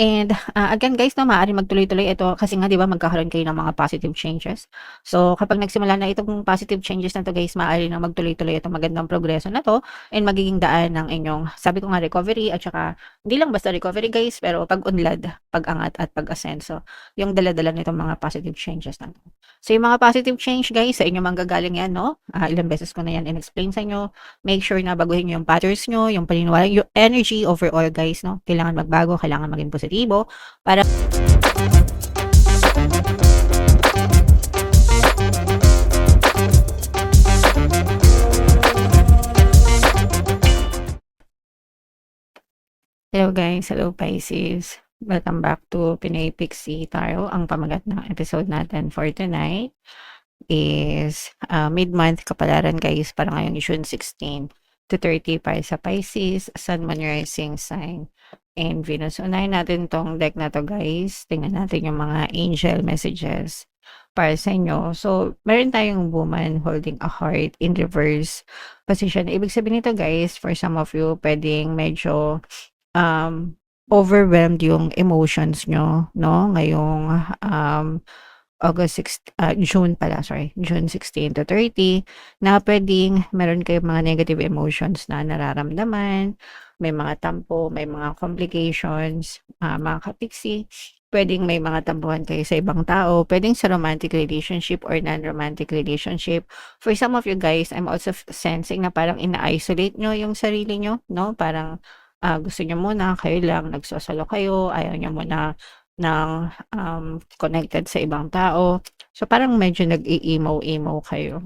And, again guys 'no, maaaring magtuloy-tuloy ito kasi nga 'di ba magkakaroon kayo ng mga positive changes. So, kapag nagsimula na itong positive changes na 'to guys, maaari na magtuloy-tuloy itong magandang progreso na 'to and magiging daan ng inyong sabi ko nga recovery at saka hindi lang basta recovery guys, pero pag-unlad, pag-angat at pag-asenso, yung dala-dala nitong mga positive changes na 'to. So, yung mga positive change guys, sa inyo manggagaling yan 'no, ilang beses ko na yan in-explain sa inyo. Make sure na baguhin niyo yung patterns niyo, yung paniniwala, yung energy overall guys 'no. Kailangan magbago, kailangan maging positibo para hello guys, hello Pisces. Welcome back to Pinoy Pixie Tarot. Ang pamagat ng episode natin for tonight is mid-month kapalaran guys para ngayong June 16 to 30 para sa Pisces, Sun, Moon, Rising sign, and Venus. Unahin natin tong deck na to guys. Tingnan natin yung mga angel messages para sa inyo. So, meron tayong woman holding a heart in reverse position. Ibig sabihin nito guys, for some of you, pwedeng medyo overwhelmed yung emotions nyo, no? Ngayong June pala, sorry, June 16 to 30, na pwedeng meron kayong mga negative emotions na nararamdaman, may mga tampo, may mga complications, mga kapiksi, pwedeng may mga tampuhan kayo sa ibang tao, pwedeng sa romantic relationship or non-romantic relationship. For some of you guys, I'm also sensing na parang ina-isolate nyo yung sarili nyo, no? Parang gusto nyo muna, kayo lang, nagsosolo kayo, ayaw nyo muna ng connected sa ibang tao. So, parang medyo nag-i-emo-emo kayo,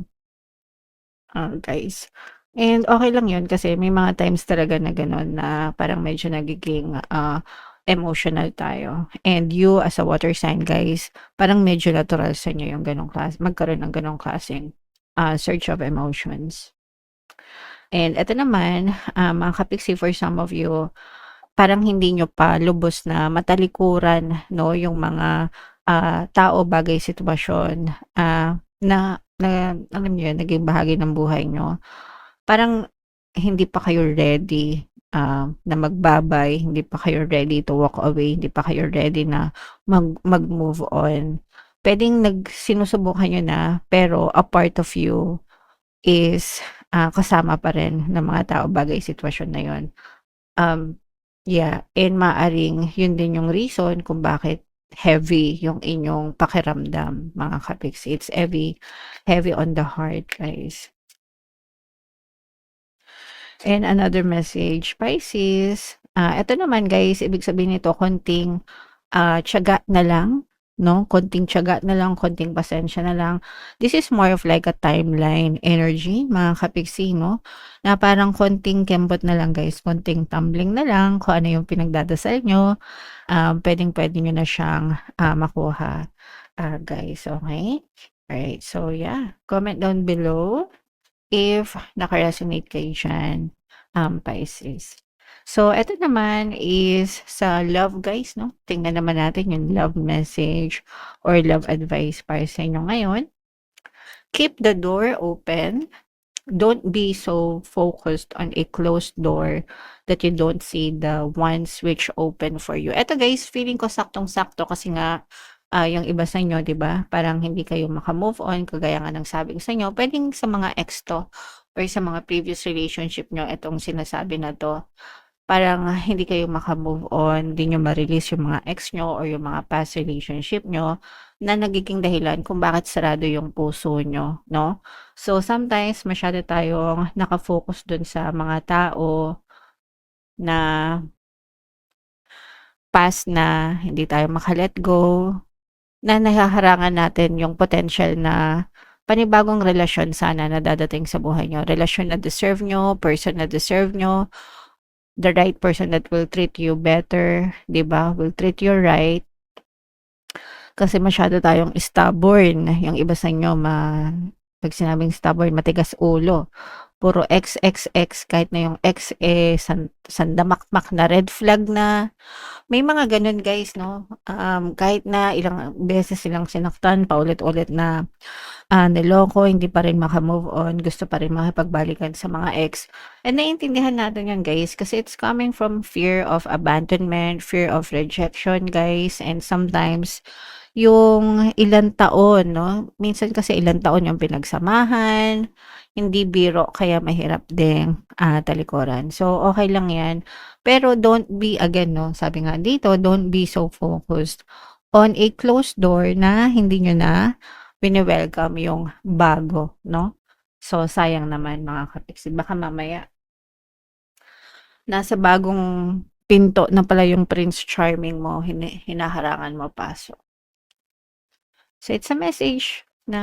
guys. And okay lang yun kasi may mga times talaga na gano'n na parang medyo nagiging, emotional tayo. And you as a water sign guys, parang medyo natural sa inyo yung gano'ng magkaroon ng gano'ng klaseng, surge of emotions. And eto naman, mga kapiksi, for some of you, parang hindi nyo pa lubos na matalikuran 'no, yung mga, tao, bagay, sitwasyon, na na alam niyo yun, naging bahagi ng buhay niyo. Parang hindi pa kayo ready, na magbabay, hindi pa kayo ready to walk away, hindi pa kayo ready na mag-move on. Puwedeng sinusubukan niyo na, pero a part of you is, kasama pa rin ng mga tao, bagay, sitwasyon na yun. Yeah, and maaaring yun din yung reason kung bakit heavy yung inyong pakiramdam, mga ka-Pixie. It's heavy, heavy on the heart, guys. And another message, Pisces. Eto naman guys, ibig sabihin nito konting, tiyaga na lang, 'no? Konting tiyaga na lang, konting pasensya na lang. This is more of like a timeline energy, mga ka-Pixie, 'no? Na parang konting kembot na lang guys, konting tumbling na lang, kung ano yung pinagdadasal niyo, puwedeng-puwede niyo na siyang, makuha, guys, okey? Alright, so yeah, comment down below if naka-resonate kayo diyan, Pisces. So, eto naman is sa love guys 'no, tingnan naman natin yung love message or love advice para sa inyo ngayon. Keep the door open. Don't be so focused on a closed door that you don't see the one switch open for you. Eto guys, feeling ko saktong-sakto kasi nga, yung iba sa inyo 'di ba, parang hindi kayo maka-move on kagaya nga ng sabi ko sa inyo, puwedeng sa mga ex 'to or sa mga previous relationship niyo itong sinasabi na 'to. Parang hindi kayo maka-move on, di niyo ma-release yung mga ex niyo or yung mga past relationship niyo na nagiging dahilan kung bakit sarado yung puso niyo, 'no? So, sometimes masyado tayong naka-focus dun sa mga tao na past na hindi tayo maka-let go, na nahaharangan natin yung potential na panibagong relasyon sana na dadating sa buhay niyo. Relasyon na deserve niyo, person na deserve niyo, the right person that will treat you better, 'di ba? Will treat you right. Kasi masyado tayong stubborn. Yung iba sa inyo 'pag sinabing stubborn, matigas ulo puro XXX kahit na yung X, sandamakmak na red flag na. May mga gano'n guys 'no, kahit na ilang beses silang sinaktan, paulit-ulit na, niloko, hindi pa rin maka-move on, gusto pa rin makipagbalikan sa mga ex. And naiintindihan natin 'yan guys kasi it's coming from fear of abandonment, fear of rejection guys, and sometimes yung ilang taon 'no, minsan kasi ilang taon yung pinagsamahan, hindi biro kaya mahirap ding, talikuran. So, okey lang 'yan. Pero don't be again 'no, sabi nga dito, don't be so focused on a closed door na hindi niyo na wini-welcome yung bago 'no. So, sayang naman mga kapiksi, baka mamaya nasa bagong pinto na pala yung Prince Charming mo, hinaharangan mo pasok. So, it's a message na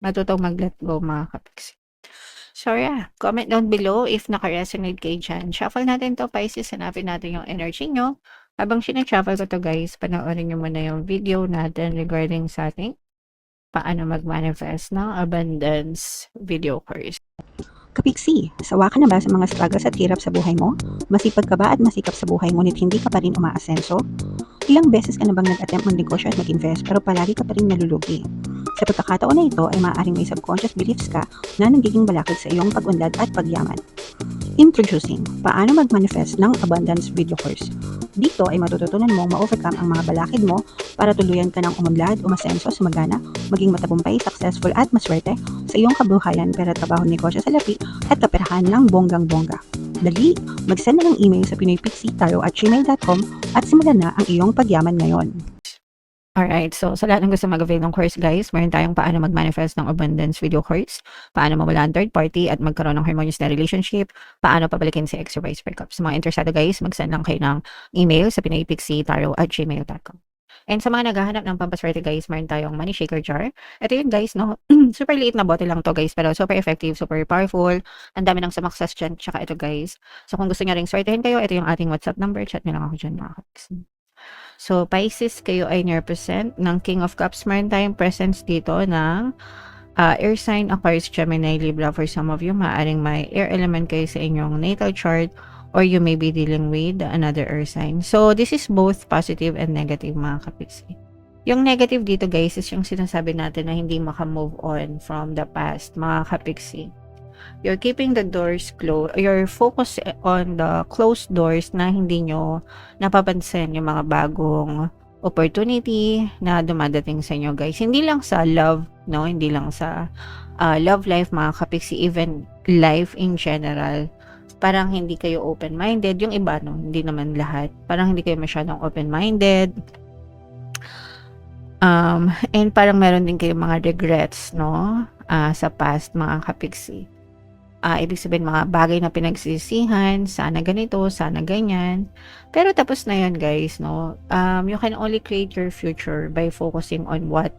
matutong mag-let go mga kapiksi. So, yeah, comment down below if naka-resonate kayo diyan. Shuffle natin 'to Pisces, hanapin natin yung energy niyo. Habang sina-shuffle ko 'to guys, panoorin niyo muna yung video natin regarding sa ating paano mag-manifest ng abundance video course. Kapiksi, sawa ka na ba sa mga struggles at hirap sa buhay mo? Masipag ka ba at masikap sa buhay ngunit hindi ka pa rin umaasenso? Ilang beses ka na bang nag-attempt magnegosyo at mag-invest pero palagi ka pa rin nalulugi? Sa pagkakataon na ito ay maaaring may subconscious beliefs ka na nagiging balakid sa iyong pag-unlad at pagyaman. Introducing, paano mag-manifest ng abundance video course. Dito ay matututunan mong ma-overcome ang mga balakid mo para tuluyan ka ng umunlad, umasenso, sumagana, maging matagumpay, successful at maswerte sa iyong kabuhayan, pera, trabaho, negosyo sa lapi at kaperahan ng bonggang-bongga. Dali, mag-send na ng email sa pinoypixie@gmail.com at simulan na ang iyong pagyaman ngayon. Alright, so sa lahat ng gusto mag-avail ng course guys, meron tayong paano mag-manifest ng abundance video course, paano mawala ang third party at magkaroon ng harmonious na relationship, paano pabalikin si ex or vice breakup. Sa mga interesado guys, mag-send lang kayo ng email sa pinoypixie@gmail.com. And sa mga naghahanap ng pampaswerte guys, meron tayong money shaker jar. Ito yun guys, no? Super liit na bote lang to guys, pero super effective, super powerful. Ang dami ng sumakses dyan, tsaka ito guys. So kung gusto nyo ring swertehin kayo, ito yung ating WhatsApp number, chat nyo lang ako dyan mga kapatid. So, Pisces, kayo ay near-present ng King of Cups. Meron tayong presence dito ng air sign, Aquarius, Gemini, Libra. For some of you, maaaring may air element kayo sa inyong natal chart or you may be dealing with another air sign. So, this is both positive and negative mga kapiksi. Yung negative dito guys is yung sinasabi natin na hindi maka-move on from the past mga kapiksi. You're keeping the doors closed, you're focused on the closed doors na hindi nyo napapansin yung mga bagong opportunity na dumadating sa inyo guys. Hindi lang sa love, no? Hindi lang sa love life mga kapiksi, even life in general. Parang hindi kayo open-minded. Yung iba, no? Hindi naman lahat. Parang hindi kayo masyadong open-minded. And parang meron din kayo mga regrets, no? Sa past mga kapiksi. Ibig sabihin mga bagay na pinagsisihan, sana ganito, sana ganyan. Pero tapos na yun guys, no? You can only create your future by focusing on what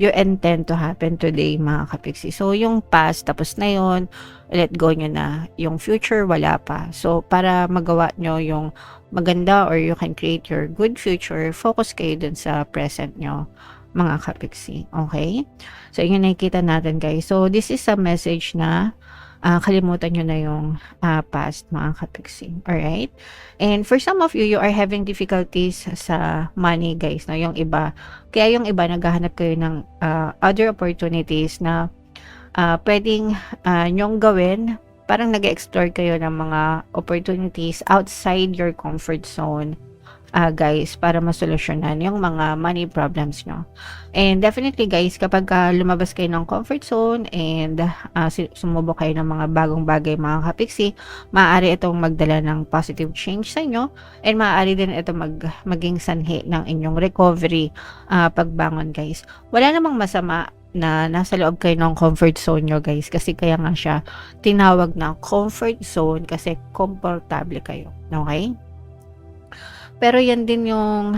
you intend to happen today mga kapiksi. So yung past, tapos na yun, let go nyo na. Yung future, wala pa. So para magawa nyo yung maganda or you can create your good future, focus kayo dun sa present nyo mga kapiksi. Okay? So yun nakikita natin guys. So this is a message na kalimutan nyo na yung past mga kapiksi. Alright? And for some of you, you are having difficulties sa money guys. No? Yung iba, kaya yung iba naghahanap kayo ng other opportunities na pwedeng nyong gawin. Parang nag-explore kayo ng mga opportunities outside your comfort zone. Guys, para masolusyonan yung mga money problems nyo. And definitely guys, kapag lumabas kayo ng comfort zone and sumubok kayo ng mga bagong bagay mga kapiksi, maaari itong magdala ng positive change sa inyo and maaari din ito maging sanhi ng inyong recovery pagbangon guys. Wala namang masama na nasa loob kayo ng comfort zone nyo guys, kasi kaya nga siya tinawag na comfort zone kasi komportable kayo. Okay? Pero yan din yung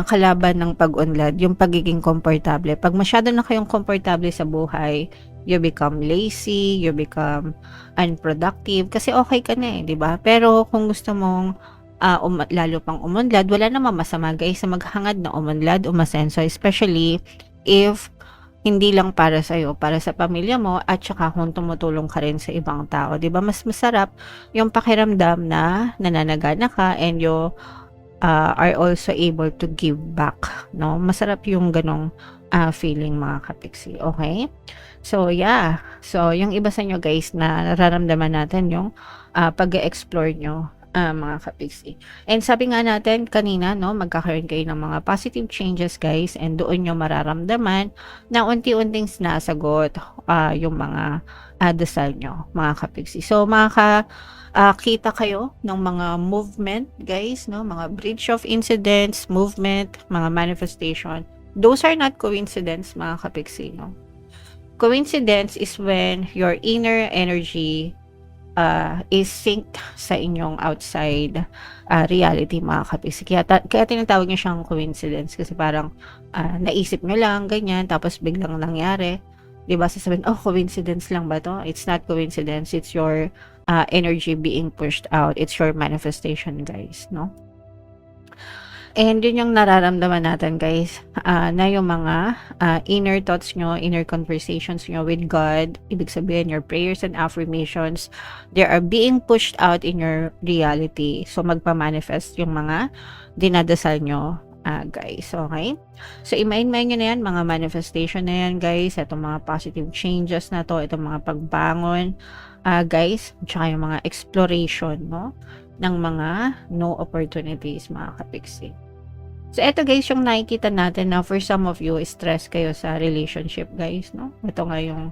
kalaban ng pag-unlad, yung pagiging komportable. Pag masyado na kayong komportable sa buhay, you become lazy, you become unproductive, kasi okay ka na eh, di ba? Pero kung gusto mong lalo pang umunlad, wala namang masama guys sa maghangad na umunlad, umasenso, especially if hindi lang para sa'yo, para sa pamilya mo at saka kung tumutulong ka rin sa ibang tao, 'di ba? Mas masarap yung pakiramdam na nananagana ka and you are also able to give back, no? Masarap yung ganong feeling mga kapiksi, okay? So, yeah. So, yung iba sa inyo guys na nararamdaman natin yung pag-explore nyo, mga kapiksi. And sabi nga natin kanina, no, magkakaroon kayo ng mga positive changes guys and doon nyo mararamdaman na unti-unting sinasagot yung mga dasal nyo, mga kapiksi. So, kita kayo ng mga movement guys, no, mga bridge of incidents, movement, mga manifestation. Those are not coincidence mga kapiksi, no. Coincidence is when your inner energy is synced sa inyong outside reality mga kapiksi. Kaya tinatawag niyo siyang coincidence kasi parang naisip nyo lang ganyan tapos biglang nangyari. 'Di ba? Sasabihin, oh, coincidence lang ba to? It's not coincidence. It's your energy being pushed out. It's your manifestation, guys, no? And yun yung nararamdaman natin guys, na yung mga inner thoughts nyo, inner conversations nyo with God, ibig sabihin your prayers and affirmations, they are being pushed out in your reality. So magpa-manifest yung mga dinadasal nyo, guys, okay? So i-mind nyo na yan, mga manifestation na yan guys, itong mga positive changes na to, itong mga pagbangon, guys, tsaka yung mga exploration, no? Ng mga no opportunities mga kapiksi. So eto guys yung nakikita natin na for some of you stress kayo sa relationship guys, no? Ito nga yung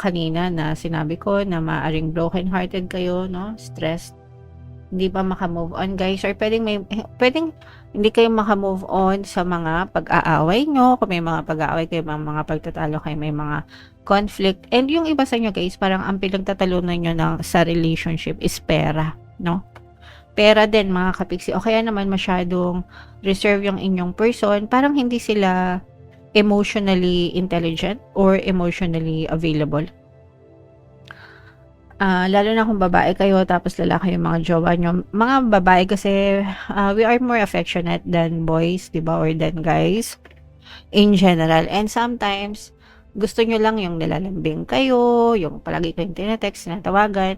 kanina na sinabi ko na maaring broken hearted kayo, no? Stressed, hindi pa maka-move on guys, or pwedeng hindi kayo maka-move on sa mga pag-aaway nyo, kung may mga pag-aaway kayo, mga pagtatalo kayo, may mga conflict, and yung iba sa inyo guys parang ang pinagtatalunan nyo sa relationship is pera, no? Pera din mga kapiksi, o kaya naman masyadong reserve yung inyong person, parang hindi sila emotionally intelligent or emotionally available. Lalo na kung babae kayo tapos lalaki yung mga jowa nyo. Mga babae kasi we are more affectionate than boys, diba, or than guys in general, and sometimes gusto nyo lang yung nilalambing kayo, yung palagi kayong tinetext, tinatawagan,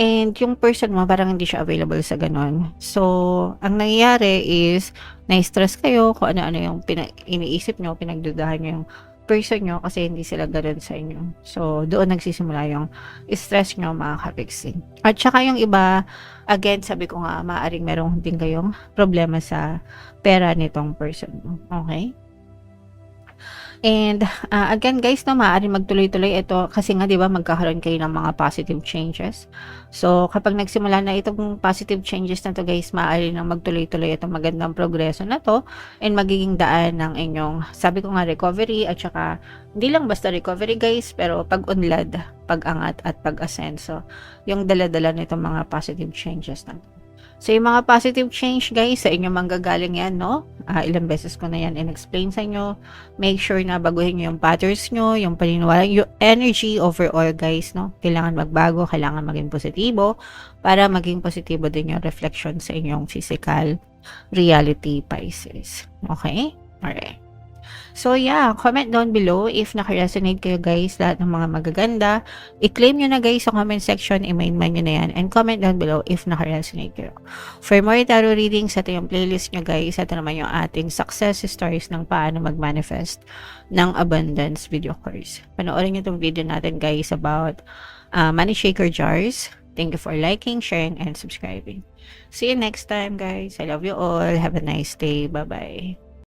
and yung person mo parang hindi siya available sa ganon. So, ang nangyayari is na-stress kayo kung ano-ano yung iniisip nyo, pinagdudahan nyo yung person nyo kasi hindi sila ganon sa inyo. So, doon nagsisimula yung stress nyo mga kapiksi. At saka yung iba, again, sabi ko nga, maaaring meron din kayong problema sa pera nitong person mo. Okay? And again guys, no, maaaring magtuloy-tuloy ito kasi nga 'di ba magkakaroon kayo ng mga positive changes. So kapag nagsimula na itong positive changes na to guys, maaari nang magtuloy-tuloy itong magandang progreso na to and magiging daan ng inyong, sabi ko nga, recovery at saka hindi lang basta recovery guys, pero pag-unlad, pag-angat at pag-asenso. Yung dala-dala nitong mga positive changes na to. So, yung mga positive change, guys, sa inyo manggagaling yan, no? Ilang beses ko na yan in-explain sa inyo. Make sure na baguhin nyo yung patterns nyo, yung paniniwala, yung energy overall, guys, no? Kailangan magbago, kailangan maging positibo para maging positibo din yung reflection sa inyong physical reality, Pisces. Okay? Alright. So yeah, comment down below if naka-resonate kayo guys, lahat ng mga magaganda. I-claim nyo na guys sa comment section, i-main nyo na yan, and comment down below if naka-resonate kayo. For more tarot readings, ito yung playlist nyo guys. Ito naman yung ating success stories ng paano mag-manifest ng abundance video course. Panoorin nyo itong video natin guys about money shaker jars. Thank you for liking, sharing, and subscribing. See you next time guys. I love you all. Have a nice day. Bye-bye.